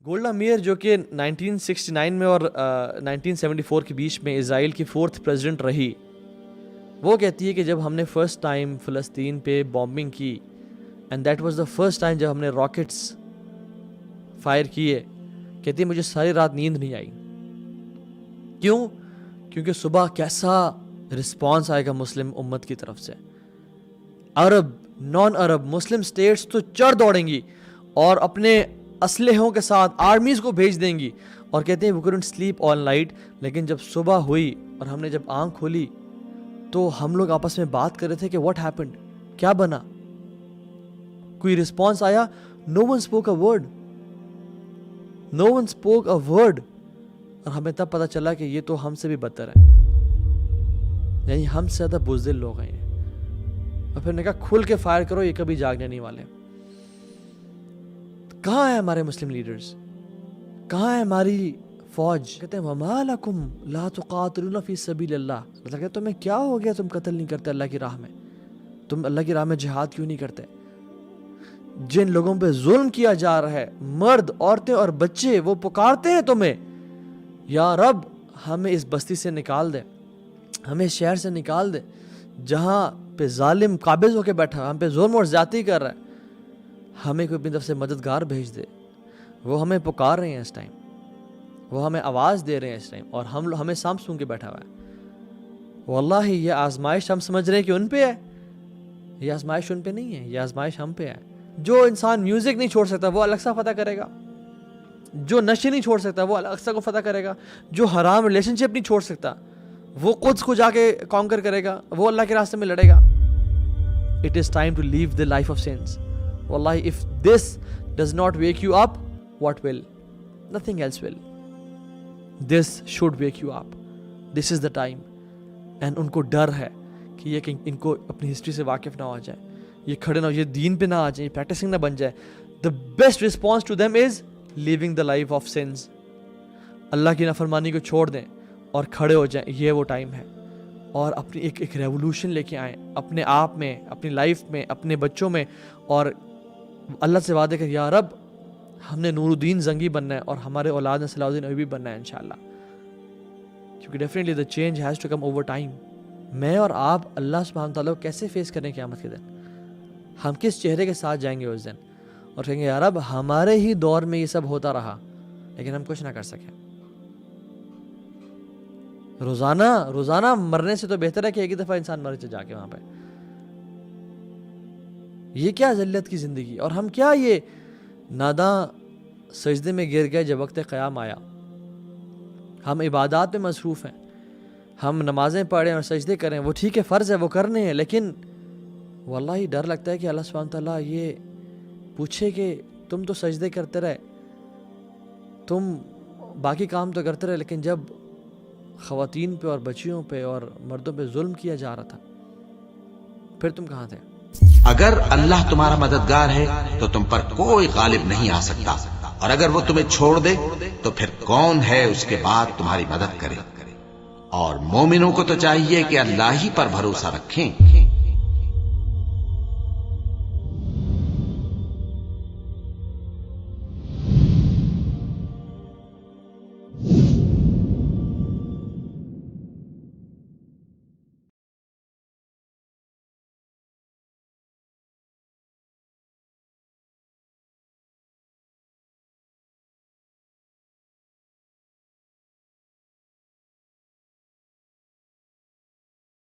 Golda mayor جو کہ 1969 میں اور 1974 کے بیچ میں اسرائیل کی 4th پریزیڈنٹ رہی، وہ کہتی ہے کہ جب ہم نے فرسٹ ٹائم فلسطین پہ بامبنگ کی and that was the first time جب ہم نے راکٹس فائر کیے، کہتی ہے مجھے ساری رات نیند نہیں آئی. کیوں؟ کیونکہ صبح کیسا رسپانس آئے گا مسلم امت کی طرف سے. عرب، نان عرب، مسلم سٹیٹس تو چڑھ دوڑیں گی اور اپنے اسلحوں کے ساتھ آرمیز کو بھیج دیں گی، اور کہتے ہیں we couldn't sleep all night. لیکن جب صبح ہوئی اور ہم نے جب آنکھ کھولی تو ہم لوگ آپس میں بات کر رہے تھے کہ what happened، کیا بنا؟ کوئی رسپانس آیا؟ no one spoke a word. no one spoke a word. اور ہمیں تب پتہ چلا کہ یہ تو ہم سے بھی بدتر ہے، یعنی ہم سے زیادہ بزدل لوگ ہیں. اور پھر نے کہا کھل کے فائر کرو، یہ کبھی جاگنے نہیں والے. کہاں ہیں ہمارے مسلم لیڈرز؟ کہاں ہے ہماری فوج؟ کہتے ہیں وَمَا لَكُمْ لَا تُقَاتِلُونَ فِي سَبِيلِ اللَّهِ. مطلب کہ تمہیں کیا ہو گیا، تم قتل نہیں کرتے اللہ کی راہ میں؟ تم اللہ کی راہ میں جہاد کیوں نہیں کرتے؟ جن لوگوں پہ ظلم کیا جا رہا ہے، مرد، عورتیں اور بچے، وہ پکارتے ہیں تمہیں یا رب ہمیں اس بستی سے نکال دے، ہمیں شہر سے نکال دے جہاں پہ ظالم قابض ہو کے بیٹھا ہے، ہم پہ ظلم اور زیادتی کر رہا ہے، ہمیں کوئی اپنی طرف سے مددگار بھیج دے. وہ ہمیں پکار رہے ہیں اس ٹائم، وہ ہمیں آواز دے رہے ہیں اس ٹائم، اور ہمیں سانپ سون کے بیٹھا ہوا ہے. واللہ یہ آزمائش ہم سمجھ رہے ہیں کہ ان پہ ہے، یہ آزمائش ان پہ نہیں ہے، یہ آزمائش ہم پہ ہے. جو انسان میوزک نہیں چھوڑ سکتا وہ الیکسا فتح کرے گا، جو نشے نہیں چھوڑ سکتا وہ الیکسا کو فتح کرے گا، جو حرام ریلیشن شپ نہیں چھوڑ سکتا وہ قدس کو جا کے کانکر کرے گا، وہ اللہ کے راستے میں لڑے گا. It is time to leave the life of sins. Wallahi, if this does not wake you up, what will? Nothing else will. This should wake you up. This is the time. And ان کو ڈر ہے کہ یہ ان کو اپنی history سے واقف نہ ہو جائے، یہ کھڑے نہ ہو، یہ دین پہ نہ آ جائیں، یہ پریکٹسنگ نہ بن جائے. The best response to them is leaving the life of sins. اللہ کی نافرمانی کو چھوڑ دیں اور کھڑے ہو جائیں. یہ وہ ٹائم ہے، اور اپنی ایک ریولوشن لے کے آئیں اپنے آپ میں، اپنی لائف میں، اپنے بچوں میں، اور اللہ سے وعدے کہ یا رب ہم نے نور الدین زنگی بننا ہے اور ہمارے اولاد نے صلاح الدین ایوبی بننا ہے انشاءاللہ. کیونکہ definitely the change has to come over time. میں اور آپ اللہ سبحانہ تعالیٰ کو کیسے فیس کریں قیامت کے دن؟ ہم کس چہرے کے ساتھ جائیں گے اس دن اور کہیں گے یا رب ہمارے ہی دور میں یہ سب ہوتا رہا لیکن ہم کچھ نہ کر سکے. روزانہ مرنے سے تو بہتر ہے کہ ایک ہی دفعہ انسان مر جا کے وہاں پہ. یہ کیا ذلت کی زندگی، اور ہم کیا یہ ناداں سجدے میں گر گئے جب وقت قیام آیا. ہم عبادات میں مصروف ہیں، ہم نمازیں پڑھیں اور سجدے کریں، وہ ٹھیک ہے، فرض ہے، وہ کرنے ہیں، لیکن واللہ ڈر لگتا ہے کہ اللہ سبحانہ تعالیٰ یہ پوچھے کہ تم تو سجدے کرتے رہے، تم باقی کام تو کرتے رہے، لیکن جب خواتین پہ اور بچیوں پہ اور مردوں پہ ظلم کیا جا رہا تھا پھر تم کہاں تھے؟ اگر اللہ تمہارا مددگار ہے تو تم پر کوئی غالب نہیں آ سکتا، اور اگر وہ تمہیں چھوڑ دے تو پھر کون ہے اس کے بعد تمہاری مدد کرے. اور مومنوں کو تو چاہیے کہ اللہ ہی پر بھروسہ رکھیں